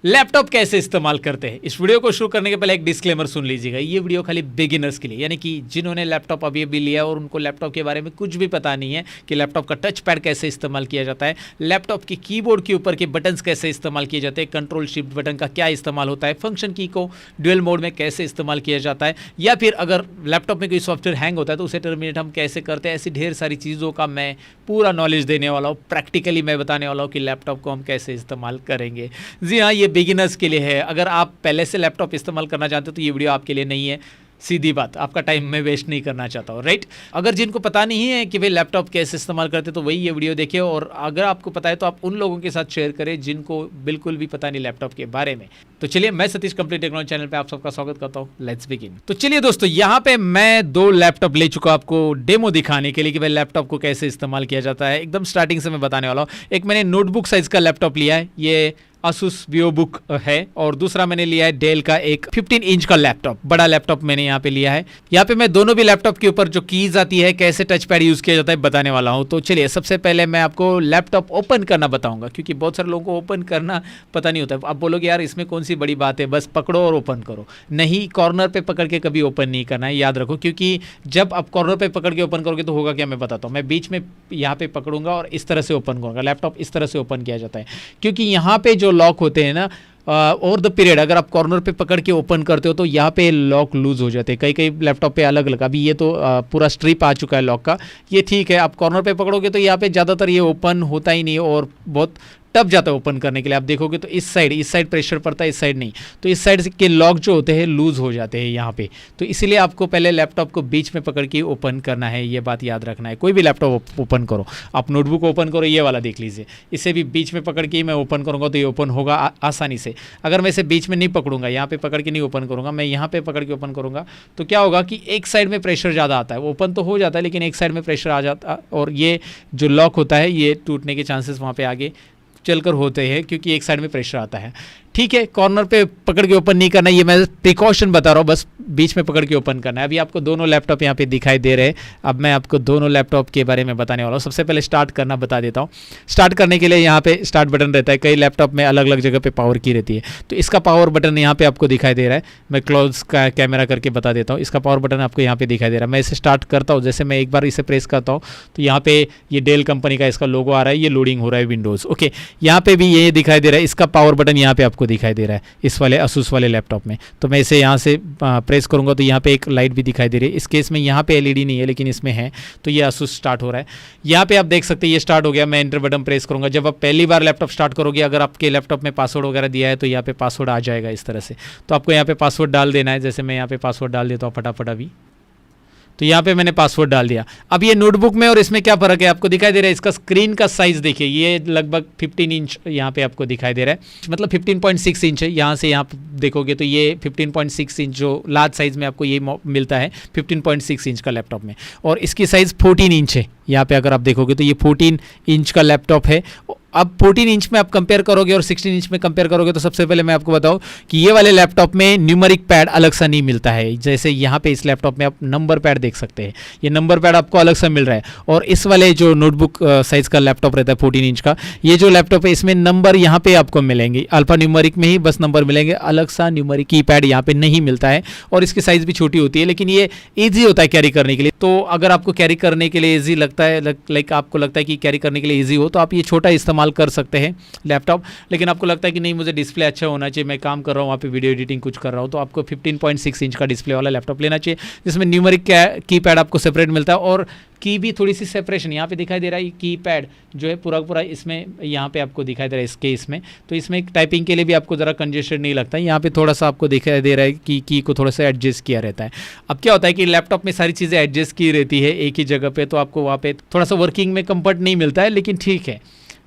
Laptop कैसे इस्तेमाल करते हैं। इस वीडियो को शुरू करने के पहले एक डिस्क्लेमर सुन लीजिएगा। ये वीडियो खाली बिगिनर्स के लिए, यानी कि जिन्होंने लैपटॉप अभी अभी लिया और उनको लैपटॉप के बारे में कुछ भी पता नहीं है कि लैपटॉप का टच पैड कैसे इस्तेमाल किया जाता है, लैपटॉप की कीबोर्ड के ऊपर के बटन्स कैसे इस्तेमाल किए जाते हैं, कंट्रोल शिफ्ट बटन का क्या इस्तेमाल होता है, फंक्शन की को ड्यूअल मोड में कैसे इस्तेमाल किया जाता है, या फिर अगर लैपटॉप में कोई सॉफ्टवेयर हैंग होता है तो उसे टर्मिनेट हम कैसे करते हैं। ऐसी ढेर सारी चीज़ों का मैं पूरा नॉलेज देने वाला हूँ। प्रैक्टिकली मैं बताने वाला हूँ कि लैपटॉप को हम कैसे इस्तेमाल करेंगे। जी हाँ, ये बिगिनर्स के लिए है। अगर आप पहले से लैपटॉप इस्तेमाल करना चाहते हो तो ये वीडियो आपके लिए नहीं है। सीधी बात, आपका टाइम मैं वेस्ट नहीं करना चाहता हूँ, राइट। अगर जिनको पता नहीं है कि वे लैपटॉप कैसे इस्तेमाल करते तो वही ये वीडियो देखिए, और अगर आपको पता है तो आप उन लोगों के साथ शेयर करें जिनको बिल्कुल भी पता नहीं लैपटॉप के बारे में। तो चलिए, मैं सतीश कंप्लीट टेक्नोलॉजी चैनल पे आप सबका स्वागत करता हूँ। Let's begin. तो चलिए दोस्तों, यहाँ पे मैं 2 लैपटॉप ले चुका आपको डेमो दिखाने के लिए कि भाई लैपटॉप को कैसे इस्तेमाल किया जाता है। एकदम स्टार्टिंग से मैं बताने वाला हूँ। एक मैंने नोटबुक साइज का लैपटॉप लिया है, ये Asus VivoBook है, और दूसरा मैंने लिया है डेल का एक 15 इंच का लैपटॉप, बड़ा लैपटॉप मैंने यहाँ पे लिया है। यहाँ पे मैं दोनों भी लैपटॉप के ऊपर जो कीज आती है, कैसे टच पैड यूज किया जाता है बताने वाला हूँ। तो चलिए, सबसे पहले मैं आपको लैपटॉप ओपन करना बताऊंगा, क्योंकि बहुत सारे लोगों को ओपन करना पता नहीं होता है। आप बोलोगे यार इसमें कौन सी बड़ी बात है, बस पकड़ो और ओपन करो। नहीं, कॉर्नर पे पकड़ के कभी ओपन नहीं करना है, याद रखो। क्योंकि जब आप कॉर्नर पे पकड़ के ओपन करोगे तो होगा क्या, मैं बताता हूँ। मैं बीच में यहाँ पे पकड़ूंगा और इस तरह से ओपन करूंगा। लैपटॉप इस तरह से ओपन किया जाता है, क्योंकि यहाँ पे जो लॉक होते हैं ना, ओवर द पीरियड अगर आप कॉर्नर पे पकड़ के ओपन करते हो तो यहाँ पे लॉक लूज हो जाते हैं। कई कई लैपटॉप पे अलग अलग, अभी ये तो पूरा स्ट्रिप आ चुका है लॉक का, ये ठीक है। आप कॉर्नर पे पकड़ोगे तो यहाँ पे ज़्यादातर ये ओपन होता ही नहीं, और बहुत टफ जाता है ओपन करने के लिए। आप देखोगे तो इस साइड प्रेशर पड़ता है, इस साइड नहीं। तो इस साइड के लॉक जो होते हैं लूज हो जाते हैं यहाँ पे। तो इसीलिए आपको पहले लैपटॉप को बीच में पकड़ के ओपन करना है, ये बात याद रखना है। कोई भी लैपटॉप ओपन करो, आप नोटबुक ओपन करो, ये वाला देख लीजिए, इसे भी बीच में पकड़ के ही मैं ओपन करूँगा तो ये ओपन होगा आसानी से। अगर मैं इसे बीच में नहीं पकड़ूंगा, यहाँ पे पकड़ के नहीं ओपन करूँगा, मैं यहाँ पे पकड़ के ओपन करूँगा तो क्या होगा कि एक साइड में प्रेशर ज़्यादा आता है। ओपन तो हो जाता है लेकिन एक साइड में प्रेशर आ जाता है, और ये जो लॉक होता है ये टूटने के चांसेस वहाँ पे आगे चलकर होते हैं, क्योंकि एक साइड में प्रेशर आता है। ठीक है, कॉर्नर पे पकड़ के ओपन नहीं करना, ये मैं प्रिकॉशन बता रहा हूँ, बस बीच में पकड़ के ओपन करना है। अभी आपको दोनों लैपटॉप यहाँ पे दिखाई दे रहे हैं। अब मैं आपको दोनों लैपटॉप के बारे में बताने वाला हूँ। सबसे पहले स्टार्ट करना बता देता हूँ। स्टार्ट करने के लिए यहाँ पे स्टार्ट बटन रहता है। कई लैपटॉप में अलग अलग जगह पे पावर की रहती है, तो इसका पावर बटन यहाँ पे आपको दिखाई दे रहा है। मैं क्लोज का कैमरा करके बता देता हूँ। इसका पावर बटन आपको यहाँ पे दिखाई दे रहा है। मैं इसे स्टार्ट करता हूँ, जैसे मैं एक बार इसे प्रेस करता हूँ तो यहाँ पे ये डेल कंपनी का इसका लोगो आ रहा है, ये लोडिंग हो रहा है विंडोज़। ओके, यहाँ पे भी ये दिखाई दे रहा है। इसका पावर बटन यहाँ पे आपको दिखाई दे रहा है इस वाले Asus वाले लैपटॉप में। तो मैं इसे यहाँ से प्रेस करूँगा तो यहाँ पे एक लाइट भी दिखाई दे रही है। इस केस में यहाँ पे एलईडी नहीं है लेकिन इसमें है, तो ये Asus स्टार्ट हो रहा है। यहाँ पे आप देख सकते हैं ये स्टार्ट हो गया। मैं एंटर बटन प्रेस करूँगा। जब आप पहली बार लैपटॉप स्टार्ट करोगे, अगर आपके लैपटॉप में पासवर्ड वगैरह दिया है तो यहाँ पे पासवर्ड आ जाएगा इस तरह से। तो आपको यहाँ पे पासवर्ड डाल देना है। जैसे मैं यहाँ पे पासवर्ड डाल देता हूँ फटाफट अभी, तो यहाँ पे मैंने पासवर्ड डाल दिया। अब ये नोटबुक में और इसमें क्या फ़र्क है आपको दिखाई दे रहा है। इसका स्क्रीन का साइज़ देखिए, ये लगभग 15 इंच यहाँ पे आपको दिखाई दे रहा है, मतलब 15.6 इंच है। यहाँ से यहाँ देखोगे तो ये 15.6 इंच जो लार्ज साइज़ में आपको ये मिलता है 15.6 इंच का लैपटॉप में, और इसकी साइज़ 14 इंच है। यहाँ पे अगर आप देखोगे तो ये 14 इंच का लैपटॉप है। अब 14 इंच में आप कंपेयर करोगे और 16 इंच में कंपेयर करोगे तो सबसे पहले मैं आपको बताऊं कि ये वाले लैपटॉप में न्यूमेरिक पैड अलग सा नहीं मिलता है। जैसे यहाँ पे इस लैपटॉप में आप नंबर पैड देख सकते हैं, ये नंबर पैड आपको अलग सा मिल रहा है। और इस वाले जो नोटबुक साइज़ का लैपटॉप रहता है 14 इंच का, ये जो लैपटॉप है इसमें नंबर यहाँ पे आपको मिलेंगे, अल्फा न्यूमेरिक में ही बस नंबर मिलेंगे, अलग सा न्यूमेरिक की पैड यहाँ पे नहीं मिलता है। और इसकी साइज़ भी छोटी होती है, लेकिन ये ईजी होता है कैरी करने के लिए। तो अगर आपको कैरी करने के लिए ईजी लगता है, लाइक आपको लगता है कि कैरी करने के लिए ईजी हो, तो आप ये छोटा इस्तेमाल कर सकते हैं लैपटॉप। लेकिन आपको लगता है कि नहीं मुझे डिस्प्ले अच्छा होना चाहिए, मैं काम कर रहा हूँ वहाँ पे वीडियो एडिटिंग कुछ कर रहा हूँ, तो आपको 15.6 इंच का डिस्प्ले वाला लैपटॉप लेना चाहिए, जिसमें न्यूमेरिक कीपैड आपको सेपरेट मिलता है, और की भी थोड़ी सी सेपरेशन यहाँ पे दिखाई दे रहा है। कीपैड जो है पूरा पूरा इसमें यहाँ पे आपको दिखाई दे रहा है इसके इसमें, तो इसमें टाइपिंग के लिए भी आपको ज़रा कंजेस्टेड नहीं लगता है। यहाँ पे थोड़ा सा आपको दिखाई दे रहा है कि की को थोड़ा सा एडजस्ट किया रहता है। अब क्या होता है कि लैपटॉप में सारी चीज़ें एडजस्ट की रहती है एक ही जगह पे, तो आपको वहाँ पे थोड़ा सा वर्किंग में कंफर्ट नहीं मिलता है, लेकिन ठीक है।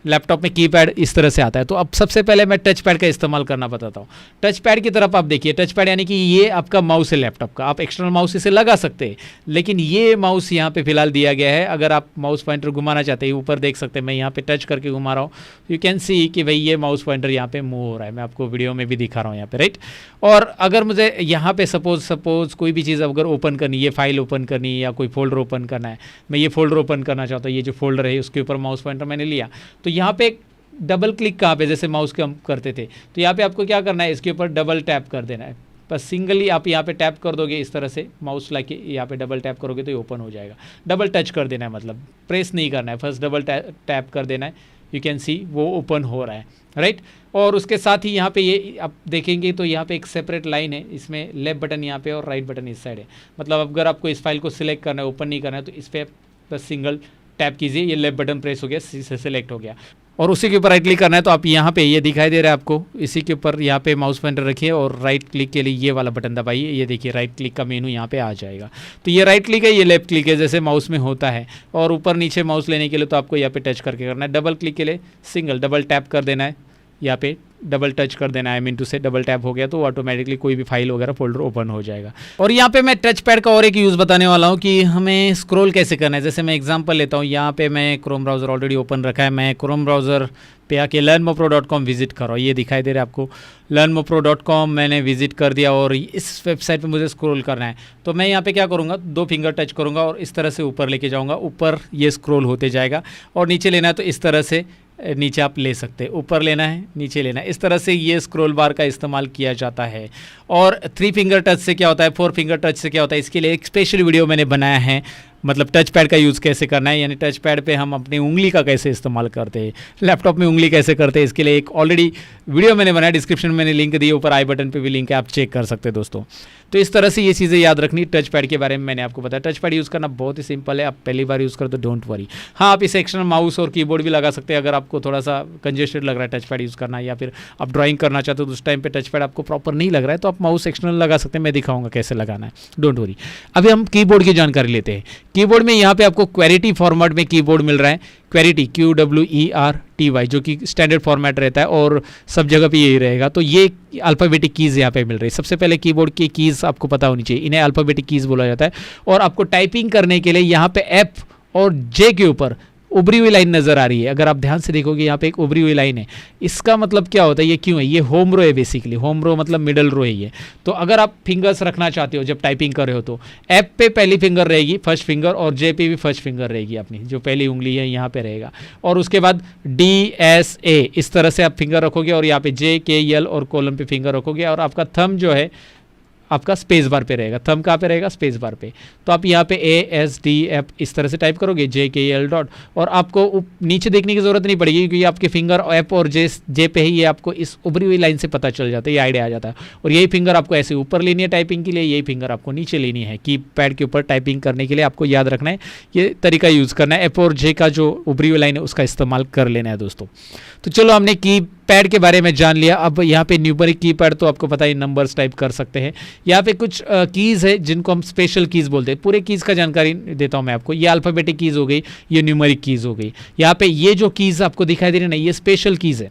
लैपटॉप में कीपैड इस तरह से आता है। तो अब सबसे पहले मैं टच पैड का इस्तेमाल करना बताता हूँ। टच पैड की तरफ आप देखिए, टच पैड यानी कि ये आपका माउस है लैपटॉप का, आप एक्सटर्नल माउस इसे लगा सकते हैं, लेकिन ये माउस यहाँ पे फिलहाल दिया गया है। अगर आप माउस पॉइंटर घुमाना चाहते हैं, ऊपर देख सकते हैं मैं यहाँ पे टच करके घुमा रहा हूँ, यू कैन सी कि भाई ये माउस पॉइंटर यहाँ पे मूव हो रहा है। मैं आपको वीडियो में भी दिखा रहा हूँ यहाँ पे, राइट। और अगर मुझे यहाँ पे सपोज कोई भी चीज़ अगर ओपन करनी, ये फाइल ओपन करनी है या कोई फोल्डर ओपन करना है, मैं ये फोल्डर ओपन करना चाहता हूँ, ये जो फोल्डर है उसके ऊपर माउस पॉइंटर मैंने लिया, तो यहाँ पे डबल क्लिक कहाँ पे, जैसे माउस के हम करते थे, तो यहाँ पे आपको क्या करना है, इसके ऊपर डबल टैप कर देना है। बस सिंगली आप यहाँ पे टैप कर दोगे इस तरह से, माउस लाके यहाँ पे डबल टैप करोगे तो ये ओपन हो जाएगा। डबल टच कर देना है, मतलब प्रेस नहीं करना है, फर्स्ट डबल टैप कर देना है। यू कैन सी वो ओपन हो रहा है, राइट। और उसके साथ ही यहाँ पे ये आप देखेंगे तो यहाँ पे एक सेपरेट लाइन है, इसमें लेफ्ट बटन यहाँ पे और राइट बटन इस साइड है। मतलब अगर आपको इस फाइल को सिलेक्ट करना है, ओपन नहीं करना है, तो इस पर बस सिंगल टैप कीजिए, ये लेफ्ट बटन प्रेस हो गया, सिलेक्ट हो गया। और उसी के ऊपर राइट क्लिक करना है, तो आप यहाँ पे ये दिखाई दे रहा है आपको, इसी के ऊपर यहाँ पे माउस पॉइंटर रखिए और राइट क्लिक के लिए ये वाला बटन दबाइए। ये देखिए राइट क्लिक का मेनू यहाँ पे आ जाएगा। तो ये राइट क्लिक है, ये लेफ्ट क्लिक है, जैसे माउस में होता है। और ऊपर नीचे माउस लेने के लिए तो आपको यहाँ पे टच करके करना है। डबल क्लिक के लिए सिंगल डबल टैप कर देना है, यहाँ पे डबल टच कर देना है, मीन टू से डबल टैप हो गया तो ऑटोमेटिकली कोई भी फाइल वगैरह फोल्डर ओपन हो जाएगा। और यहाँ पे मैं टच पैड का और एक यूज़ बताने वाला हूँ कि हमें स्क्रॉल कैसे करना है। जैसे मैं एग्जांपल लेता हूँ, यहाँ पे मैं क्रोम ब्राउज़र ऑलरेडी ओपन रखा है, मैं क्रोम ब्राउज़र पे आके learnmopro.com विजिट कर रहा हूँ। ये दिखाई दे रहा है आपको learnmopro.com, मैंने विजिट कर दिया और इस वेबसाइट पे मुझे स्क्रॉल करना है। तो मैं यहाँ पे क्या करूँगा, 2 फिंगर टच करूँगा और इस तरह से ऊपर लेके जाऊँगा, ऊपर ये स्क्रॉल होते जाएगा। और नीचे लेना है तो इस तरह से नीचे आप ले सकते हैं, ऊपर लेना है नीचे लेना है, इस तरह से ये स्क्रॉल बार का इस्तेमाल किया जाता है। और 3 फिंगर टच से क्या होता है, 4 फिंगर टच से क्या होता है, इसके लिए एक स्पेशल वीडियो मैंने बनाया है, मतलब टच पैड का यूज़ कैसे करना है, यानी टच पैड पे हम अपनी उंगली का कैसे इस्तेमाल करते हैं, लैपटॉप में उंगली कैसे करते हैं, इसके लिए एक ऑलरेडी वीडियो मैंने बनाया, डिस्क्रिप्शन में मैंने लिंक दी, ऊपर आई बटन पे भी लिंक है, आप चेक कर सकते हैं दोस्तों। तो इस तरह से ये चीज़ें याद रखनी। टच पैड के बारे में मैंने आपको बताया, टच पैड यूज़ करना बहुत ही सिंपल है, आप पहली बार यूज़ करो तो डोंट वरी। हाँ, आप इस एक्सटर्नल माउस और कीबोर्ड भी लगा सकते हैं अगर आपको थोड़ा सा कंजेस्टेड लग रहा है टच पैड यूज़ करना, या फिर आप ड्राइंग करना चाहते हो तो उस टाइम पे टच पैड आपको प्रॉपर नहीं लग रहा है तो आप माउस एक्सटर्नल लगा सकते हैं, मैं दिखाऊंगा कैसे लगाना है, डोंट वरी। अभी हम कीबोर्ड की जानकारी लेते हैं। कीबोर्ड में यहाँ पे आपको क्वेरिटी फॉर्मेट में कीबोर्ड मिल रहा है, क्वेरिटी QWERTY, जो कि स्टैंडर्ड फॉर्मेट रहता है और सब जगह पे यही रहेगा। तो ये अल्फ़ाबेटिक कीज़ यहाँ पे मिल रही है। सबसे पहले कीबोर्ड की कीज़ आपको पता होनी चाहिए, इन्हें अल्फ़ाबेटिक कीज़ बोला जाता है। और आपको टाइपिंग करने के लिए यहाँ पे F और J के ऊपर उभरी हुई लाइन नज़र आ रही है। अगर आप ध्यान से देखोगे यहाँ पे एक उभरी हुई लाइन है, इसका मतलब क्या होता है, ये क्यों है, ये होम रो है बेसिकली। होम रो मतलब मिडल रो है ये। तो अगर आप फिंगर्स रखना चाहते हो जब टाइपिंग कर रहे हो तो F पे पहली फिंगर रहेगी, फर्स्ट फिंगर, और J पे भी फर्स्ट फिंगर रहेगी, अपनी जो पहली उंगली है यहाँ पे रहेगा। और उसके बाद DSA इस तरह से आप फिंगर रखोगे और यहाँ पे JKL और कॉलम पे फिंगर रखोगे। और आपका थंब जो है आपका स्पेस बार पे रहेगा। थंब कहाँ पे रहेगा, स्पेस बार पे। तो आप यहाँ पे ASDF इस तरह से टाइप करोगे, JKL डॉट, और आपको नीचे देखने की जरूरत नहीं पड़ेगी क्योंकि आपके फिंगर F और J पे ही ये आपको इस उभरी हुई लाइन से पता चल जाता है, ये आइडिया आ जाता है। और यही फिंगर आपको ऐसे ऊपर लेनी है टाइपिंग के लिए, यही फिंगर आपको नीचे लेनी है की पैड के ऊपर टाइपिंग करने के लिए। आपको याद रखना है, ये तरीका यूज़ करना है। F और J का जो उभरी हुई लाइन है उसका इस्तेमाल कर लेना है दोस्तों। तो चलो, हमने की पैड के बारे में जान लिया। अब यहाँ पे न्यूमेरिक की पैड तो आपको पता है, नंबर्स टाइप कर सकते हैं। यहाँ पे कुछ कीज़ है जिनको हम स्पेशल कीज़ बोलते हैं। पूरे कीज़ का जानकारी देता हूँ मैं आपको। ये अल्फ़ाबेटिक कीज़ हो गई, ये न्यूमेरिक कीज़ हो गई। यहाँ पे ये जो कीज़ आपको दिखाई दे रही है ना, ये स्पेशल कीज़ है।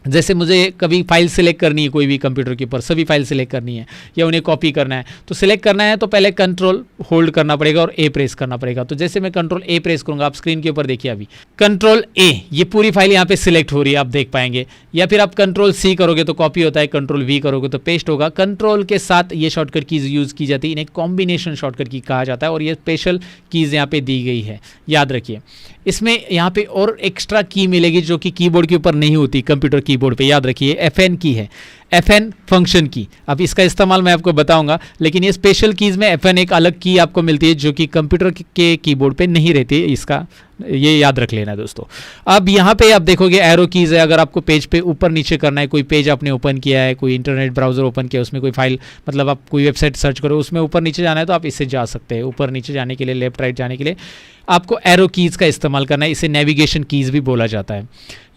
जैसे मुझे कभी फाइल सिलेक्ट करनी है, कोई भी कंप्यूटर के ऊपर सभी फाइल सिलेक्ट करनी है या उन्हें कॉपी करना है, तो सिलेक्ट करना है तो पहले कंट्रोल होल्ड करना पड़ेगा और A प्रेस करना पड़ेगा। तो जैसे मैं कंट्रोल A प्रेस करूंगा, आप स्क्रीन के ऊपर देखिए, अभी कंट्रोल A, ये पूरी फाइल यहाँ पे सिलेक्ट हो रही है, आप देख पाएंगे। या फिर आप कंट्रोल C करोगे तो कॉपी होता है, कंट्रोल V करोगे तो पेस्ट होगा। कंट्रोल के साथ ये शॉर्टकट कीज यूज़ की जाती है, इन्हें कॉम्बिनेशन शॉर्टकट की कहा जाता है। और ये स्पेशल कीज़ यहाँ पे दी गई है, याद रखिए। इसमें यहाँ पे और एक्स्ट्रा की मिलेगी जो कि कीबोर्ड के ऊपर नहीं होती, कंप्यूटर कीबोर्ड पे, याद रखिए। FN की है, FN फंक्शन की। अब इसका इस्तेमाल मैं आपको बताऊंगा, लेकिन ये स्पेशल कीज़ में FN एक अलग की आपको मिलती है जो कि कंप्यूटर के कीबोर्ड पे नहीं रहती है। इसका ये याद रख लेना दोस्तों। अब यहाँ पे आप देखोगे एरो कीज़ है। अगर आपको पेज पे ऊपर नीचे करना है, कोई पेज आपने ओपन किया है, कोई इंटरनेट ब्राउज़र ओपन किया है, उसमें कोई फाइल, मतलब आप कोई वेबसाइट सर्च करो, उसमें ऊपर नीचे जाना है तो आप इससे जा सकते हैं। ऊपर नीचे जाने के लिए, लेफ्ट राइट जाने के लिए आपको एरो कीज़ का इस्तेमाल करना है। इसे नेविगेशन कीज़ भी बोला जाता है।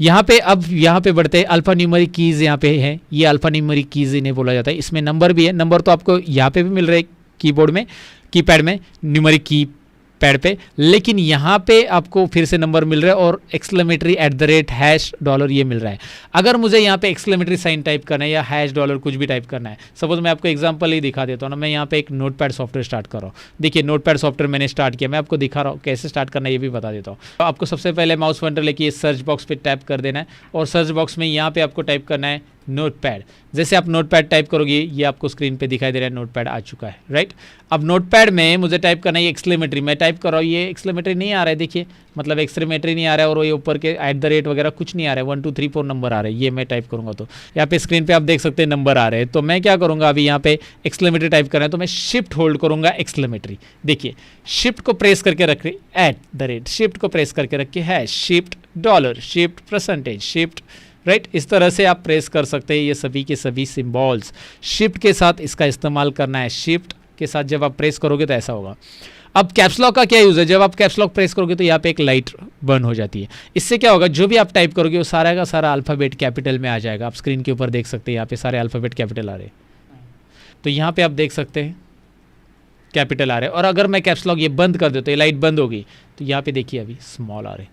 यहाँ पे अब यहाँ पे बढ़ते हैं, अल्फ़ा न्यूमेरिक कीज़ यहाँ पे है। ये अल्फ़ा न्यूमेरिक कीज़ इन्हें बोला जाता है। इसमें नंबर भी है। नंबर तो आपको यहाँ पे भी मिल रहे हैं कीबोर्ड में, कीपैड में, न्यूमेरिक की पैड पे, लेकिन यहाँ पे आपको फिर से नंबर मिल रहा है और एक्सक्लेमेटरी $# ये मिल रहा है। अगर मुझे यहाँ पे एक्सक्लेमेटरी साइन टाइप करना है या $, कुछ भी टाइप करना है, सपोज मैं आपको एग्जांपल ही दिखा देता हूँ ना। मैं यहाँ पे एक नोटपैड सॉफ्टवेयर स्टार्ट कर रहा हूँ। देखिए, नोटपैड सॉफ्टवेयर मैंने स्टार्ट किया, मैं आपको दिखा रहा हूँ कैसे स्टार्ट करना है, ये भी बता देता हूँ। तो आपको सबसे पहले माउस पॉइंटर लेके सर्च बॉक्स पे टैप कर देना है और सर्च बॉक्स में यहाँ पे आपको टाइप करना है नोटपैड। जैसे आप नोटपैड टाइप करोगे, ये आपको स्क्रीन पे दिखाई दे रहा है, नोटपैड आ चुका है, राइट। अब नोटपैड में मुझे टाइप करना है एक्सक्लेमेटरी, मैं टाइप कर रहा हूँ, ये एक्सक्लेमेटरी नहीं आ रहा है, देखिए, मतलब एक्सक्लेमेटरी नहीं आ रहा है, और ये ऊपर के @ वगैरह कुछ नहीं आ रहा है, 1 2 3 4 नंबर आ रहे हैं। ये मैं टाइप करूँगा तो यहाँ पे स्क्रीन पे आप देख सकते हैं नंबर आ रहे हैं। तो मैं क्या करूँगा, अभी यहाँ पे एक्सक्लेमेटरी टाइप करना है तो मैं शिफ्ट होल्ड करूँगा एक्सक्लेमेटरी। देखिए, शिफ्ट को प्रेस करके रख @ शिफ्ट को प्रेस करके रखिए है शिफ्ट $, शिफ्ट %, शिफ्ट, राइट। इस तरह से आप प्रेस कर सकते हैं ये सभी के सभी सिंबल्स। शिफ्ट के साथ इसका इस्तेमाल करना है, शिफ्ट के साथ जब आप प्रेस करोगे तो ऐसा होगा। अब कैप्स लॉक का क्या यूज़ है, जब आप कैप्स लॉक प्रेस करोगे तो यहाँ पे एक लाइट बर्न हो जाती है। इससे क्या होगा, जो भी आप टाइप करोगे वो सारा का सारा अल्फ़ाबेट कैपिटल में आ जाएगा। आप स्क्रीन के ऊपर देख सकते हैं, यहाँ पे सारे अल्फ़ाबेट कैपिटल आ रहे हैं। तो यहाँ पे आप देख सकते हैं कैपिटल आ रहे हैं। और अगर मैं कैप्स लॉक ये बंद कर देता हूँ, ये लाइट बंद होगी, तो यहाँ पे देखिए अभी स्मॉल आ रहे हैं।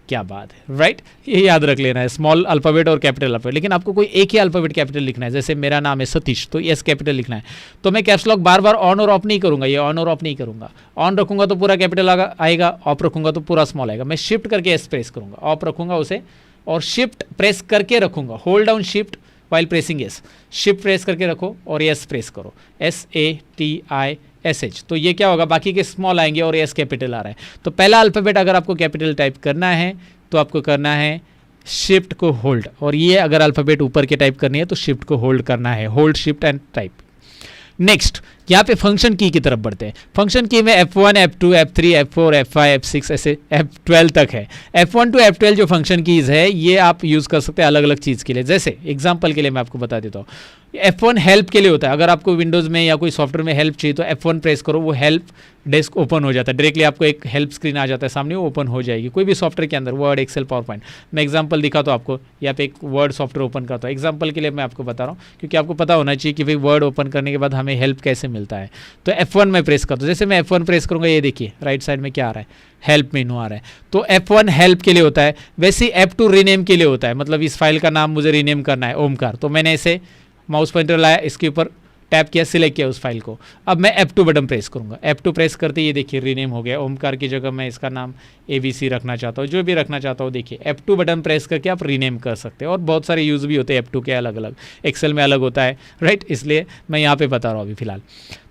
क्या बात है, राइट। ये याद रख लेना है, स्मॉल अल्फ़ाबेट और कैपिटल अल्फ़ाबेट। लेकिन आपको कोई एक ही अल्फ़ाबेट कैपिटल लिखना है, जैसे मेरा नाम है सतीश, तो एस कैपिटल लिखना है। तो मैं caps lock bar bar on और ऑफ नहीं करूँगा, ये ऑन और ऑफ नहीं करूँगा। ऑन रखूँगा तो पूरा कैपिटल आएगा, ऑफ रखूँगा तो पूरा स्मॉल आएगा। मैं शिफ्ट करके एस प्रेस करूँगा, ऑफ रखूँगा उसे, और शिफ्ट प्रेस करके रखूँगा, hold down shift while pressing S. Shift press करके रखो और एस प्रेस करो, SATISH। तो ये क्या होगा, बाकी के स्मॉल आएंगे और एस कैपिटल आ रहा है। तो पहला अल्फ़ाबेट अगर आपको कैपिटल टाइप करना है तो आपको करना है शिफ्ट को होल्ड, और ये अगर अल्फ़ाबेट ऊपर के टाइप करनी है तो शिफ्ट को होल्ड करना है, hold shift and type. Next यहाँ पे फंक्शन की तरफ बढ़ते हैं। फंक्शन की में F1, F2, F3, F4, F5, F6 ऐसे F12 तक है। F1 to F12 जो फंक्शन कीज़ है ये आप यूज़ कर सकते हैं अलग अलग चीज़ के लिए। जैसे एग्जांपल के लिए मैं आपको बता देता हूँ, F1 हेल्प के लिए होता है। अगर आपको विंडोज़ में या कोई सॉफ्टवेयर में हेल्प चाहिए तो F1 प्रेस करो, वो हेल्प डेस्क ओपन हो जाता है, डायरेक्टली आपको एक हेल्प स्क्रीन आ जाता है सामने, वो ओपन हो जाएगी कोई भी सॉफ्टवेयर के अंदर, वर्ड, एक्सेल, पावर पॉइंट। मैं एग्जांपल दिखा तो आपको, यहाँ पे एक वर्ड सॉफ्टवेयर ओपन करता हूँ, एग्जांपल के लिए मैं आपको बता रहा हूँ, क्योंकि आपको पता होना चाहिए कि भाई वर्ड ओपन करने के बाद हमें हेल्प कैसे मिलता है। तो F1 में प्रेस करता हूँ, जैसे मैं F1 प्रेस करूँगा, ये देखिए राइट साइड में क्या आ रहा है, हेल्प मेनू आ रहा है। तो F1 हेल्प के लिए होता है। वैसे ही F2 रीनेम के लिए होता है, मतलब इस फाइल का नाम मुझे रीनेम करना है, ओमकार, तो मैंने इसे माउस पॉइंटर लाया, इसके ऊपर टैप किया, सिलेक्ट किया उस फाइल को। अब मैं F2 बटन प्रेस करूंगा, F2 प्रेस करते ये देखिए रीनेम हो गया। ओमकार की जगह मैं इसका नाम ABC रखना चाहता हूँ, जो भी रखना चाहता हूँ। देखिए F2 बटन प्रेस करके आप रीनेम कर सकते हैं, और बहुत सारे यूज़ भी होते हैं F2 के अलग अलग, एक्सेल में अलग होता है, राइट। इसलिए मैं यहाँ पे बता रहा हूँ अभी फिलहाल।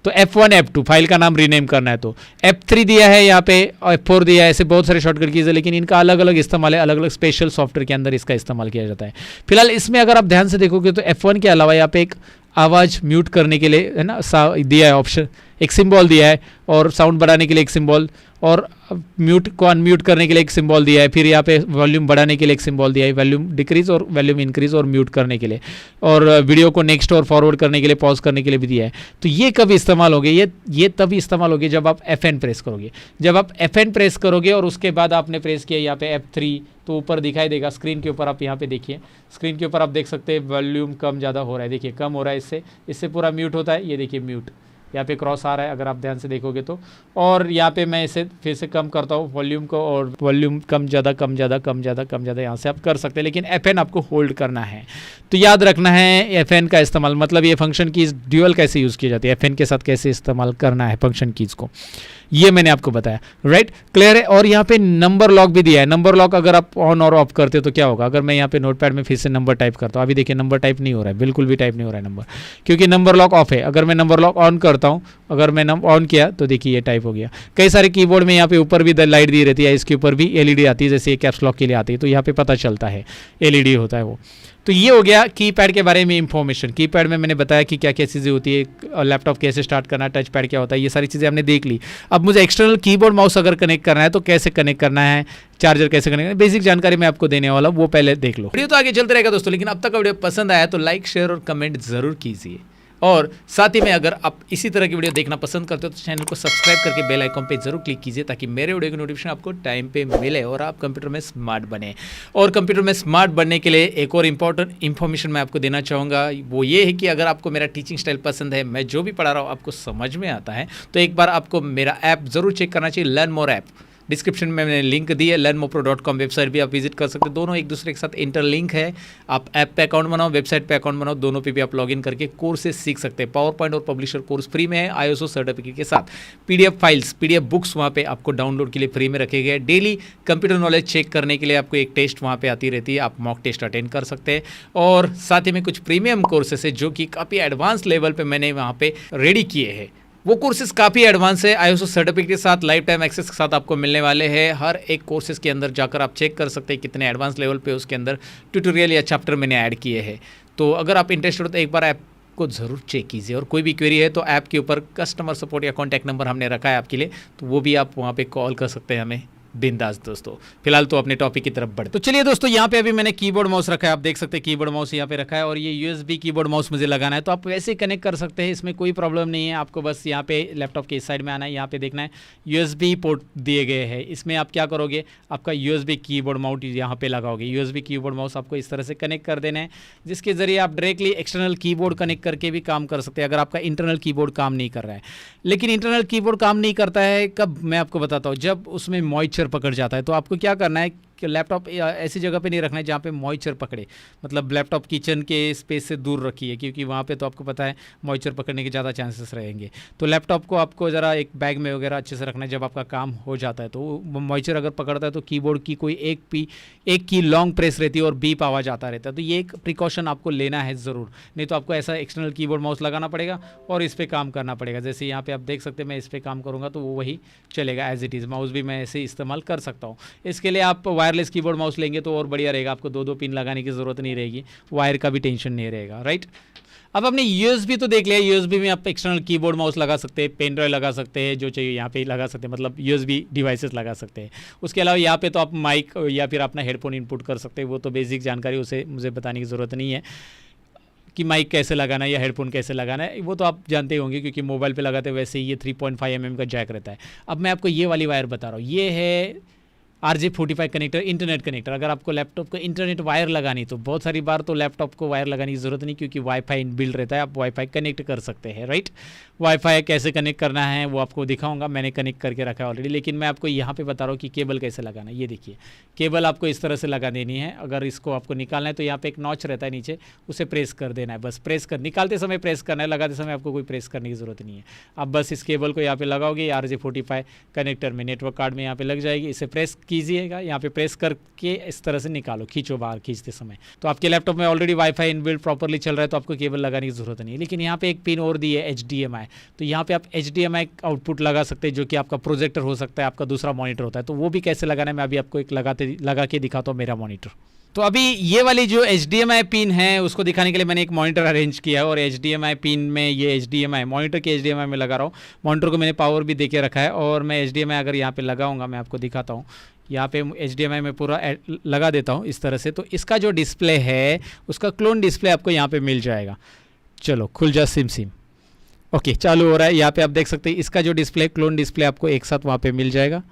तो F1 F2 फाइल का नाम रीनेम करना है, तो F3 दिया है यहाँ पे, F4 दिया है, ऐसे बहुत सारे शॉर्टकट कीज़ है, लेकिन इनका अलग अलग इस्तेमाल है, अलग अलग स्पेशल सॉफ्टवेयर के अंदर इसका इस्तेमाल किया जाता है। फिलहाल इसमें अगर आप ध्यान से देखोगे तो F1 के अलावा यहाँ पे एक आवाज़ म्यूट करने के लिए है ना दिया है ऑप्शन, एक सिंबल दिया है, और साउंड बढ़ाने के लिए एक सिंबल, और म्यूट को अनम्यूट करने के लिए एक सिंबल दिया है। फिर यहाँ पे वॉल्यूम बढ़ाने के लिए एक सिंबल दिया है, वॉल्यूम डिक्रीज और वॉल्यूम इंक्रीज और म्यूट करने के लिए, और वीडियो को नेक्स्ट और फॉरवर्ड करने के लिए, पॉज करने के लिए भी दिया है। तो ये कब इस्तेमाल होगी, ये तभी इस्तेमाल होगी जब आप FN प्रेस करोगे। जब आप FN प्रेस करोगे और उसके बाद आपने प्रेस किया यहाँ पे F3, तो ऊपर दिखाई देगा स्क्रीन के ऊपर, आप यहाँ पे देखिए स्क्रीन के ऊपर आप देख सकते हैं वॉल्यूम कम ज़्यादा हो रहा है, देखिए कम हो रहा है, इससे पूरा म्यूट होता है, ये देखिए म्यूट यहाँ पे क्रॉस आ रहा है अगर आप ध्यान से देखोगे तो। और यहाँ पे मैं इसे फिर से कम करता हूँ वॉल्यूम को, और वॉल्यूम कम ज़्यादा कम ज़्यादा कम ज़्यादा कम ज़्यादा यहाँ से आप कर सकते हैं, लेकिन FN आपको होल्ड करना है। तो याद रखना है FN का इस्तेमाल, मतलब ये फंक्शन कीज़ ड्यूअल कैसे यूज़ की जाती है, FN के साथ कैसे इस्तेमाल करना है फंक्शन कीज़ को, ये मैंने आपको बताया, राइट, क्लियर है। और यहाँ पे नंबर लॉक भी दिया है। नंबर लॉक अगर आप ऑन और ऑफ करते हो तो क्या होगा, अगर मैं यहाँ पे नोटपैड में फिर से नंबर टाइप करता हूँ, अभी देखिए नंबर टाइप नहीं हो रहा है, बिल्कुल भी टाइप नहीं हो रहा है नंबर, क्योंकि नंबर लॉक ऑफ है। अगर मैं नंबर लॉक ऑन करता हूँ, अगर मैं ऑन किया तो देखिए ये टाइप हो गया। कई सारे कीबोर्ड में यहाँ पे ऊपर भी लाइट दी रहती है, इसके ऊपर भी LED आती है, जैसे ये कैप्स लॉक के लिए आती है, तो यहाँ पे पता चलता है LED होता है वो। तो ये हो गया कीपैड के बारे में इंफॉर्मेशन। कीपैड में मैंने बताया कि क्या क्या चीज़ें होती है, लैपटॉप कैसे स्टार्ट करना, टच पैड क्या होता है, ये सारी चीज़ें हमने देख ली। अब मुझे एक्सटर्नल कीबोर्ड माउस अगर कनेक्ट करना है तो कैसे कनेक्ट करना है, चार्जर कैसे कनेक्ट करना है, बेसिक जानकारी मैं आपको देने वाला हूँ, वो पहले देख लो। वीडियो तो आगे चलते रहेगा दोस्तों, लेकिन अब तक वीडियो पसंद आया तो लाइक, शेयर और कमेंट जरूर कीजिए। और साथ ही में अगर आप इसी तरह की वीडियो देखना पसंद करते हो तो चैनल को सब्सक्राइब करके बेल आइकन पे जरूर क्लिक कीजिए, ताकि मेरे वीडियो की नोटिफिकेशन आपको टाइम पे मिले और आप कंप्यूटर में स्मार्ट बने। और कंप्यूटर में स्मार्ट बनने के लिए एक और इम्पॉर्टेंट इन्फॉर्मेशन मैं आपको देना चाहूँगा, वो ये है कि अगर आपको मेरा टीचिंग स्टाइल पसंद है, मैं जो भी पढ़ा रहा हूँ आपको समझ में आता है, तो एक बार आपको मेरा ऐप ज़रूर चेक करना चाहिए, लर्न मोर ऐप। डिस्क्रिप्शन में मैंने लिंक दी है, learnmopro.com वेबसाइट भी आप विजिट कर सकते हैं। दोनों एक दूसरे के साथ इंटरलिंक है। आप ऐप पे अकाउंट बनाओ, वेबसाइट पे अकाउंट बनाओ, दोनों पे भी आप लॉगिन करके कोर्सेज सीख सकते हैं। पावर पॉइंट और पब्लिशर कोर्स फ्री में है ISO सर्टिफिकेट के साथ। PDF फाइल्स, PDF बुक्स वहाँ पे आपको डाउनलोड के लिए फ्री में रखे गए। डेली कंप्यूटर नॉलेज चेक करने के लिए आपको एक टेस्ट वहाँ पे आती रहती है, आप मॉक टेस्ट अटेंड कर सकते हैं। और साथ ही में कुछ प्रीमियम कोर्सेस है जो कि काफ़ी एडवांस लेवल पे मैंने वहाँ पे रेडी किए हैं। वो कोर्सेज काफ़ी एडवांस है, ISO सर्टिफिकेट के साथ, लाइफ टाइम एक्सेस के साथ आपको मिलने वाले हैं। हर एक कोर्सेज के अंदर जाकर आप चेक कर सकते हैं कितने एडवांस लेवल पे उसके अंदर ट्यूटोरियल या चैप्टर मैंने ऐड किए हैं। तो अगर आप इंटरेस्टेड हो तो एक बार ऐप को ज़रूर चेक कीजिए। और कोई भी क्वेरी है तो ऐप के ऊपर कस्टमर सपोर्ट या कॉन्टैक्ट नंबर हमने रखा है आपके लिए, तो वो भी आप वहाँ पे कॉल कर सकते हैं हमें बिंदास। दोस्तों फिलहाल तो अपने टॉपिक की तरफ बढ़ते। तो चलिए दोस्तों, यहाँ पे अभी मैंने कीबोर्ड माउस रखा है, आप देख सकते हैं कीबोर्ड माउस यहाँ पे रखा है और ये USB कीबोर्ड माउस मुझे लगाना है, तो आप वैसे कनेक्ट कर सकते हैं, इसमें कोई प्रॉब्लम नहीं है। आपको बस यहाँ पे लैपटॉप के इस साइड में आना है, यहाँ पे देखना है USB पोर्ट दिए गए हैं। इसमें आप क्या करोगे, आपका USB कीबोर्ड माउस यहाँ पे लगाओगे। USB कीबोर्ड माउस आपको इस तरह से कनेक्ट कर देना है, जिसके जरिए आप डायरेक्टली एक्सटर्नल कीबोर्ड कनेक्ट करके भी काम कर सकते हैं अगर आपका इंटरनल कीबोर्ड काम नहीं कर रहा है। लेकिन इंटरनल कीबोर्ड काम नहीं करता है कब, मैं आपको बताता हूँ। जब उसमें मॉइस्चर पकड़ जाता है तो आपको क्या करना है कि लैपटॉप ऐसी जगह पे नहीं रखना है जहाँ पे मॉइस्चर पकड़े, मतलब लैपटॉप किचन के स्पेस से दूर रखिए, क्योंकि वहाँ पे तो आपको पता है मॉइस्चर पकड़ने के ज़्यादा चांसेस रहेंगे। तो लैपटॉप को आपको ज़रा एक बैग में वगैरह अच्छे से रखना है। जब आपका काम हो जाता है तो मॉइस्चर अगर पकड़ता है तो कीबोर्ड की कोई एक की लॉन्ग प्रेस रहती है और बीप आवाज़ आता रहता है। तो ये एक प्रिकॉशन आपको लेना है ज़रूर, नहीं तो आपको ऐसा एक्सटर्नल कीबोर्ड माउस लगाना पड़ेगा और इस पर काम करना पड़ेगा। जैसे यहाँ पे आप देख सकते हैं मैं इस पर काम करूँगा तो वो वही चलेगा एज इट इज़। माउस भी मैं ऐसे इस्तेमाल कर सकता हूँ। इसके लिए आप वायरलेस कीबोर्ड माउस लेंगे तो और बढ़िया रहेगा, आपको दो पिन लगाने की ज़रूरत नहीं रहेगी, वायर का भी टेंशन नहीं रहेगा, राइट। अब आपने USB तो देख लिया, USB में आप एक्सटर्नल कीबोर्ड माउस लगा सकते हैं, पेन ड्राइव लगा सकते हैं, जो चाहिए यहाँ पे लगा सकते हैं, मतलब USB डिवाइसेस लगा सकते हैं। उसके अलावा यहाँ पे तो आप माइक या फिर अपना हेडफोन इनपुट कर सकते हैं। वो तो बेसिक जानकारी, उसे मुझे बताने की ज़रूरत नहीं है कि माइक कैसे लगाना है या हेडफोन कैसे लगाना है, वो तो आप जानते होंगे क्योंकि मोबाइल पे लगाते वैसे ही ये 3.5 mm का जैक रहता है। अब मैं आपको ये वाली वायर बता रहा हूँ, ये है RJ45 कनेक्टर, इंटरनेट कनेक्टर। अगर आपको लैपटॉप को इंटरनेट वायर लगानी तो बहुत सारी बार तो लैपटॉप को वायर लगाने की ज़रूरत नहीं, क्योंकि वाईफाई इनबिल्ट रहता है, आप वाईफाई कनेक्ट कर सकते हैं, राइट। वाईफाई कैसे कनेक्ट करना है वो आपको दिखाऊंगा, मैंने कनेक्ट करके रखा है ऑलरेडी। लेकिन मैं आपको यहाँ पे बता रहा हूँ कि केबल कैसे लगाना है। ये देखिए, केबल आपको इस तरह से लगा देनी है। अगर इसको आपको निकालना है तो यहाँ पे एक नॉच रहता है नीचे, उसे प्रेस कर देना है, बस प्रेस कर, निकालते समय प्रेस करना है, लगाते समय आपको कोई प्रेस करने की ज़रूरत नहीं है। आप बस इस केबल को यहाँ पे लगाओगे, RJ45 कनेक्टर में, नेटवर्क कार्ड में यहाँ पे लग जाएगी। इसे प्रेस कीजिएगा, यहाँ पे प्रेस करके इस तरह से निकालो, खींचो बाहर खींचते समय। तो आपके लैपटॉप में ऑलरेडी वाईफाई इनबिल्ट प्रॉपर्ली चल रहा है तो आपको केबल लगाने की जरूरत नहीं है। लेकिन यहाँ पे एक पिन और दी है HDMI, तो यहाँ पे आप HDMI आउटपुट लगा सकते हैं, जो कि आपका प्रोजेक्टर हो सकता है, आपका दूसरा मॉनिटर होता है। तो वो भी कैसे लगाना है मैं अभी आपको एक लगा के दिखाता हूँ मेरा मॉनिटर। तो अभी ये वाली जो HDMI पिन है उसको दिखाने के लिए मैंने एक मॉनिटर अरेंज किया है और HDMI पिन में ये HDMI मॉनिटर के HDMI में लगा रहा हूँ। मॉनिटर को मैंने पावर भी देके रखा है और मैं HDMI अगर यहाँ पे लगाऊंगा, मैं आपको दिखाता हूँ, यहाँ पे HDMI में पूरा लगा देता हूँ इस तरह से। तो इसका जो डिस्प्ले है उसका क्लोन डिस्प्ले आपको यहाँ पे मिल जाएगा। चलो खुल जा सिम। ओके, चालू हो रहा है। यहाँ पे आप देख सकते हैं इसका जो डिस्प्ले, क्लोन डिस्प्ले आपको एक साथ वहाँ पे मिल जाएगा।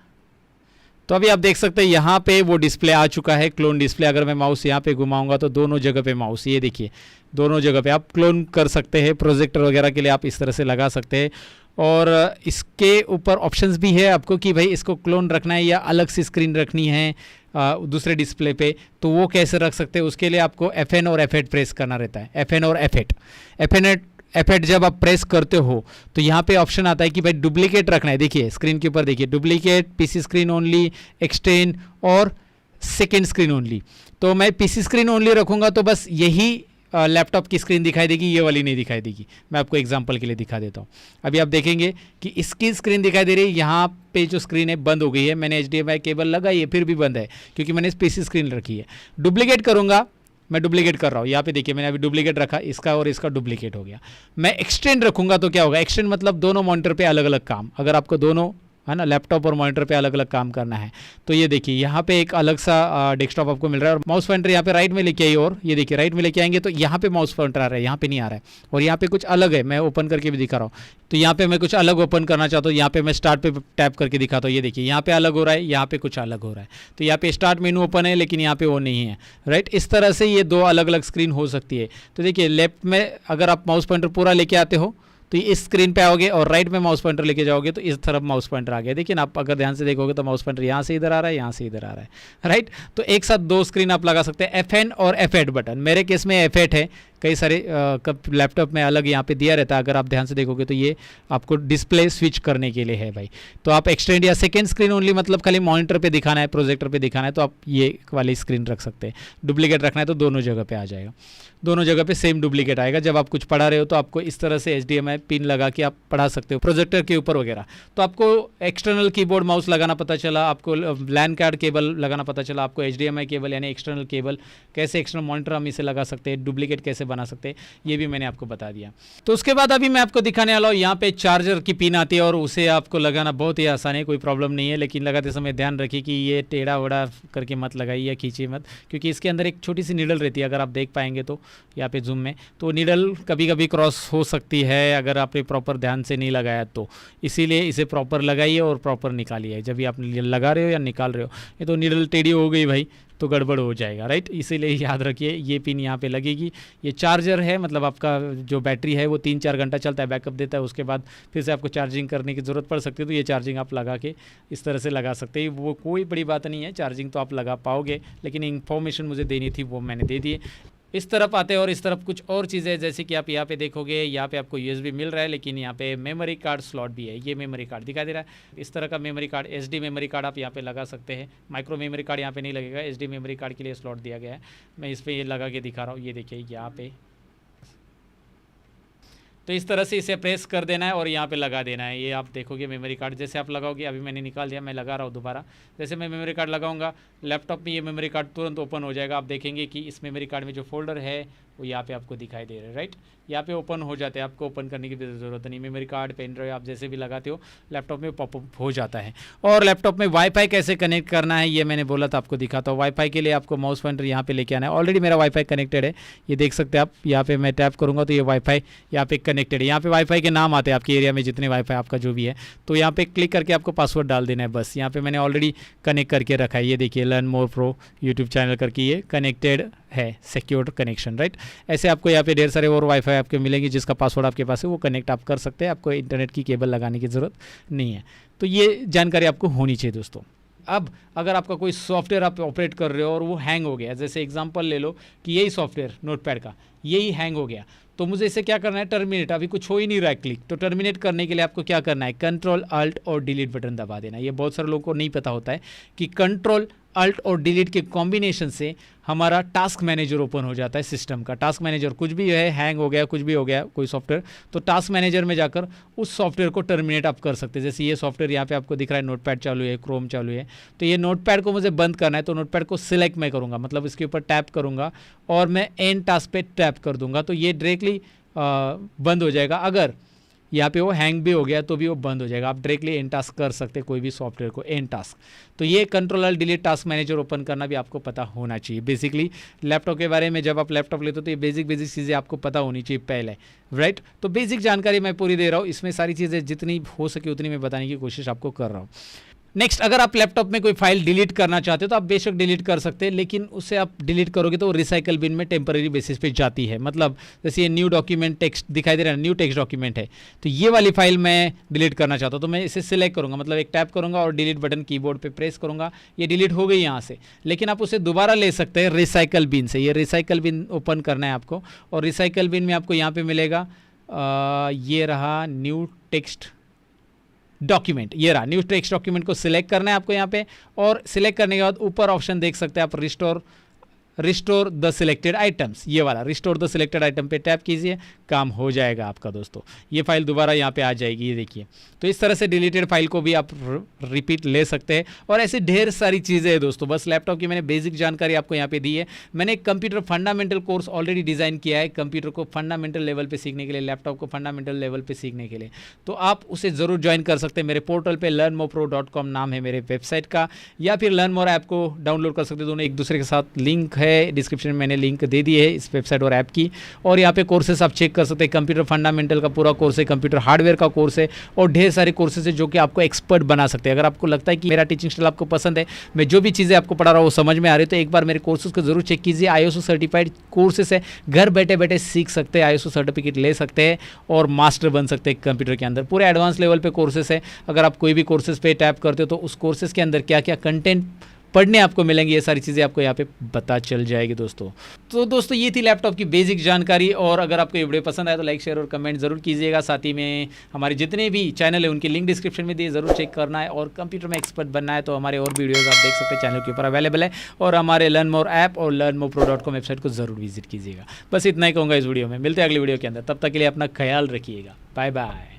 तो अभी आप देख सकते हैं यहाँ पे वो डिस्प्ले आ चुका है, क्लोन डिस्प्ले। अगर मैं माउस यहाँ पे घुमाऊंगा तो दोनों जगह पे माउस, ये देखिए दोनों जगह पे आप क्लोन कर सकते हैं। प्रोजेक्टर वगैरह के लिए आप इस तरह से लगा सकते हैं। और इसके ऊपर ऑप्शंस भी है आपको कि भाई इसको क्लोन रखना है या अलग से स्क्रीन रखनी है दूसरे डिस्प्ले पे, तो वो कैसे रख सकते हैं। उसके लिए आपको FN और F8 प्रेस करना रहता है, FN और F8 जब आप प्रेस करते हो तो यहाँ पे ऑप्शन आता है कि भाई डुप्लीकेट रखना है। देखिए स्क्रीन के ऊपर देखिए, duplicate, PC screen only, extend और सेकेंड स्क्रीन ओनली। तो मैं PC स्क्रीन ओनली रखूँगा तो बस यही लैपटॉप की स्क्रीन दिखाई देगी, ये वाली नहीं दिखाई देगी। मैं आपको एग्जांपल के लिए दिखा देता हूँ। अभी आप देखेंगे कि इसकी स्क्रीन दिखाई दे रही है, यहाँ पे जो स्क्रीन है बंद हो गई है। मैंने HDMI केबल लगाई है फिर भी बंद है क्योंकि मैंने PC स्क्रीन रखी है। डुप्लीकेट करूँगा, मैं डुप्लीकेट कर रहा हूँ, यहाँ पे देखिए मैंने अभी डुप्लीकेट रखा, इसका और इसका डुप्लीकेट हो गया। मैं एक्सटेंड रखूँगा तो क्या होगा, एक्सटेंड मतलब दोनों मॉनिटर पे अलग अलग काम। अगर आपको दोनों है ना लैपटॉप और मॉनिटर पे अलग अलग काम करना है तो ये देखिए यहाँ पे एक अलग सा डेस्कटॉप आपको मिल रहा है। और माउस पॉइंटर यहाँ पे राइट में लेके आइए, और ये देखिए राइट में लेके आएंगे तो यहाँ पे माउस पॉइंटर आ रहा है, यहाँ पे नहीं आ रहा है। और यहाँ पे कुछ अलग है, मैं ओपन करके भी दिखा रहा हूँ। तो यहाँ पे मैं कुछ अलग ओपन करना चाहता हूँ, यहाँ पे मैं स्टार्ट पे टैप करके दिखाता हूँ। ये देखिए यहाँ पे अलग हो रहा है, यहाँ पे कुछ अलग हो रहा है। तो यहाँ पे स्टार्ट मेनू ओपन है लेकिन यहाँ पे वो नहीं है, राइट। इस तरह से ये दो अलग अलग स्क्रीन हो सकती है। तो देखिए लेफ्ट में अगर आप माउस पॉइंटर पूरा लेके आते हो तो इस स्क्रीन पे आओगे और राइट में माउस पॉइंटर लेके जाओगे तो इस तरफ माउस पॉइंटर आ गया। देखिए ना, आप अगर ध्यान से देखोगे तो माउस पॉइंटर यहाँ से इधर आ रहा है, यहाँ से इधर आ रहा है, राइट। तो एक साथ दो स्क्रीन आप लगा सकते हैं, F9 और F8 बटन। मेरे केस में F8 है, कई सारे लैपटॉप में अलग यहाँ पे दिया रहता है। अगर आप ध्यान से देखोगे तो ये आपको डिस्प्ले स्विच करने के लिए है भाई। तो आप एक्सटेंड या सेकेंड स्क्रीन ओनली, मतलब खाली मॉनिटर पे दिखाना है, प्रोजेक्टर पे दिखाना है, तो आप ये वाली स्क्रीन रख सकते हैं। डुप्लीकेट रखना है तो दोनों जगह पे आ जाएगा, दोनों जगह पे सेम डुप्लीकेट आएगा। जब आप कुछ पढ़ा रहे हो तो आपको इस तरह से HDMI पिन लगा के आप पढ़ा सकते हो प्रोजेक्टर के ऊपर वगैरह। तो आपको एक्सटर्नल कीबोर्ड माउस लगाना पता चला, आपको लैन कार्ड केबल लगाना पता चला, आपको HDMI केबल यानी एक्सटर्नल केबल कैसे, एक्सटर्नल मॉनिटर हम इसे लगा सकते हैं, डुप्लीकेट कैसे बना सकते हैं, ये भी मैंने आपको बता दिया। तो उसके बाद अभी मैं आपको दिखाने वाला हूँ, यहाँ पे चार्जर की पिन आती है और उसे आपको लगाना बहुत ही आसान है, कोई प्रॉब्लम नहीं है। लेकिन लगाते समय ध्यान रखिए कि ये टेढ़ा वड़ा करके मत लगाइए या खींचिए मत, क्योंकि इसके अंदर एक छोटी सी नीडल रहती है। अगर आप देख पाएंगे तो यहाँ पे जूम में, तो नीडल कभी कभी क्रॉस हो सकती है अगर आपने प्रॉपर ध्यान से नहीं लगाया तो। इसीलिए इसे प्रॉपर लगाइए और प्रॉपर निकालिए जब भी आप लगा रहे हो या निकाल रहे हो। ये तो नीडल टेढ़ी हो गई भाई तो गड़बड़ हो जाएगा, राइट। इसीलिए याद रखिए ये पिन यहाँ पे लगेगी। ये चार्जर है, मतलब आपका जो बैटरी है वो 3-4 घंटा चलता है, बैकअप देता है। उसके बाद फिर से आपको चार्जिंग करने की ज़रूरत पड़ सकती है, तो ये चार्जिंग आप लगा के इस तरह से लगा सकते हैं। वो कोई बड़ी बात नहीं है, चार्जिंग तो आप लगा पाओगे, लेकिन इन्फॉर्मेशन मुझे देनी थी वो मैंने दे दी। इस तरफ आते हैं और इस तरफ कुछ और चीज़ें, जैसे कि आप यहाँ पे देखोगे, यहाँ पे आपको USB मिल रहा है, लेकिन यहाँ पे मेमोरी कार्ड स्लॉट भी है। ये मेमोरी कार्ड दिखाई दे रहा है, इस तरह का memory card, SD memory card आप यहाँ पे लगा सकते हैं। माइक्रो मेमोरी कार्ड यहाँ पे नहीं लगेगा, SD मेमोरी कार्ड के लिए स्लॉट दिया गया है। मैं इस पर ये लगा के दिखा रहा हूँ, ये देखिए यहाँ पे। तो इस तरह से इसे प्रेस कर देना है और यहाँ पे लगा देना है। ये आप देखोगे मेमोरी कार्ड जैसे आप लगाओगे, अभी मैंने निकाल दिया, मैं लगा रहा हूँ दोबारा। जैसे मैं मेमोरी कार्ड लगाऊंगा, लैपटॉप में ये मेमोरी कार्ड तुरंत ओपन हो जाएगा। आप देखेंगे कि इस मेमोरी कार्ड में जो फोल्डर है वो यहाँ पे आपको दिखाई दे रहा है, राइट। यहाँ पे ओपन हो जाते हैं, आपको ओपन करने की ज़रूरत नहीं। मेमोरी कार्ड, पेन ड्राइव आप जैसे भी लगाते हो लैपटॉप में पॉपअप हो जाता है। और लैपटॉप में वाईफाई कैसे कनेक्ट करना है ये मैंने बोला था, आपको दिखाता हूँ। वाईफाई के लिए आपको माउस पॉइंटर यहाँ पे लेके आना है। ऑलरेडी मेरा वाईफाई कनेक्टेड है, ये देख सकते हैं आप। यहाँ पे मैं टैप करूँगा तो ये वाईफाई यहाँ पे कनेक्टेड है। यहाँ पे वाईफाई के नाम आते हैं आपके एरिया में जितने वाईफाई आपका जो भी है, तो यहाँ पे क्लिक करके आपको पासवर्ड डाल देना है बस। यहाँ पे मैंने ऑलरेडी कनेक्ट करके रखा है, ये देखिए learn more pro YouTube channel करके ये कनेक्टेड है, सिक्योर कनेक्शन, राइट। ऐसे आपको यहाँ पे ढेर सारे और वाईफाई आपके मिलेंगे जिसका पासवर्ड आपके पास है, वो कनेक्ट आप कर सकते हैं। आपको इंटरनेट की केबल लगाने की ज़रूरत नहीं है। तो ये जानकारी आपको होनी चाहिए दोस्तों। अब अगर आपका कोई सॉफ्टवेयर आप ऑपरेट कर रहे हो और वो हैंग हो गया, जैसे एग्जांपल ले लो कि यही सॉफ्टवेयर नोटपैड का यही हैंग हो गया, तो मुझे इसे क्या करना है, टर्मिनेट। अभी कुछ हो ही नहीं रहा है क्लिक, तो टर्मिनेट करने के लिए आपको क्या करना है, कंट्रोल अल्ट और डिलीट बटन दबा देना है। ये बहुत सारे लोगों को नहीं पता होता है कि कंट्रोल अल्ट और डिलीट के कॉम्बिनेशन से हमारा टास्क मैनेजर ओपन हो जाता है सिस्टम का। टास्क मैनेजर कुछ भी है, हैंग हो गया, कुछ भी हो गया कोई सॉफ्टवेयर, तो टास्क मैनेजर में जाकर उस सॉफ्टवेयर को टर्मिनेट आप कर सकते हैं। जैसे ये सॉफ्टवेयर यहाँ पे आपको दिख रहा है, नोटपैड चालू है, क्रोम चालू है, तो ये नोटपैड को मुझे बंद करना है, तो नोटपैड को सिलेक्ट मैं करूँगा, मतलब इसके ऊपर टैप करूँगा और मैं एंड टास्क पे टैप कर दूंगा, तो ये डायरेक्टली बंद हो जाएगा। अगर यहाँ पे वो हैंग भी हो गया तो भी वो बंद हो जाएगा। आप डायरेक्टली एंड टास्क कर सकते हैं कोई भी सॉफ्टवेयर को, एंड टास्क। तो ये control alt delete task manager open करना भी आपको पता होना चाहिए। बेसिकली लैपटॉप के बारे में जब आप लैपटॉप लेते हो तो ये बेसिक चीज़ें आपको पता होनी चाहिए पहले, राइट। तो बेसिक जानकारी मैं पूरी दे रहा हूँ, इसमें सारी चीज़ें जितनी हो सके उतनी मैं बताने की कोशिश आपको कर रहा हूँ। नेक्स्ट, अगर आप लैपटॉप में कोई फाइल डिलीट करना चाहते हो तो आप बेशक डिलीट कर सकते हैं, लेकिन उससे आप डिलीट करोगे तो वो रिसाइकल बिन में टेम्पररी बेसिस पे जाती है। मतलब जैसे ये न्यू डॉक्यूमेंट टेक्स्ट दिखाई दे रहा है, न्यू टेक्स्ट डॉक्यूमेंट है, तो ये वाली फाइल मैं डिलीट करना चाहता हूँ तो मैं इसे सिलेक्ट करूँगा, मतलब एक टैप करूँगा और डिलीट बटन कीबोर्ड पे प्रेस करूँगा, ये डिलीट हो गई यहाँ से। लेकिन आप उसे दोबारा ले सकते हैं रिसाइकल बिन से। ये रिसाइकल बिन ओपन करना है आपको, और रिसाइकल बिन में आपको यहाँ पर मिलेगा ये रहा न्यू टेक्स्ट डॉक्यूमेंट, ये रहा न्यू टेक्स्ट डॉक्यूमेंट को सिलेक्ट करना है आपको यहाँ पे। और सिलेक्ट करने के बाद ऊपर ऑप्शन देख सकते हैं आप, रिस्टोर द सिलेक्टेड आइटम्स, ये वाला रिस्टोर द सिलेक्टेड आइटम पे टैप कीजिए, काम हो जाएगा आपका दोस्तों। ये फाइल दोबारा यहाँ पे आ जाएगी, ये देखिए। तो इस तरह से डिलीटेड फाइल को भी आप रिपीट ले सकते हैं। और ऐसी ढेर सारी चीज़ें हैं दोस्तों, बस लैपटॉप की मैंने बेसिक जानकारी आपको यहाँ पे दी है। मैंने एक computer fundamental course already design किया है कंप्यूटर को फंडामेंटल लेवल पे सीखने के लिए, लैपटॉप को फंडामेंटल लेवल पे सीखने के लिए, तो आप उसे ज़रूर ज्वाइन कर सकते हैं। मेरे पोर्टल पे learnmorepro.com नाम है मेरे वेबसाइट का, या फिर लर्न मोर ऐप को डाउनलोड कर सकते हैं, दोनों एक दूसरे के साथ लिंक है। है डिस्क्रिप्शन में मैंने लिंक दे दी है इस वेबसाइट और ऐप की। और यहाँ पे कोर्सेस आप चेक कर सकते हैं। कंप्यूटर फंडामेंटल का पूरा कोर्स है, कंप्यूटर हार्डवेयर का कोर्स है और ढेर सारे कोर्सेज है जो कि आपको एक्सपर्ट बना सकते हैं। अगर आपको लगता है कि मेरा टीचिंग स्टाइल आपको पसंद है, मैं जो भी चीज़ें आपको पढ़ा रहा हूँ वो समझ में आ रही है, तो एक बार मेरे कोर्सेज को जरूर चेक कीजिए। ISO सर्टिफाइड कोर्सेस है, घर बैठे बैठे सीख सकते हैं, ISO सर्टिफिकेट ले सकते हैं और मास्टर बन सकते हैं कंप्यूटर के अंदर। पूरे एडवांस लेवल पे कोर्सेस है। अगर आप कोई भी कोर्सेज पे टैप करते हो तो उस कोर्सेज के अंदर क्या क्या कंटेंट पढ़ने आपको मिलेंगे, ये सारी चीज़ें आपको यहाँ पे पता चल जाएगी दोस्तों। तो दोस्तों ये थी लैपटॉप की बेसिक जानकारी। और अगर आपको ये वीडियो पसंद आए तो लाइक शेयर और कमेंट जरूर कीजिएगा। साथ ही में हमारे जितने भी चैनल है उनकी लिंक डिस्क्रिप्शन में दिए, जरूर चेक करना है। और कंप्यूटर में एक्सपर्ट बनना है तो हमारे और वीडियोज़ आप देख सकते हैं, चैनल के ऊपर अवेलेबल है। और हमारे लर्न मोर ऐप और learnmorepro.com वेबसाइट को जरूर विजिट कीजिएगा। बस इतना ही कहूँगा इस वीडियो में। मिलते हैं अगली वीडियो के अंदर, तब तक के लिए अपना ख्याल रखिएगा। Bye bye.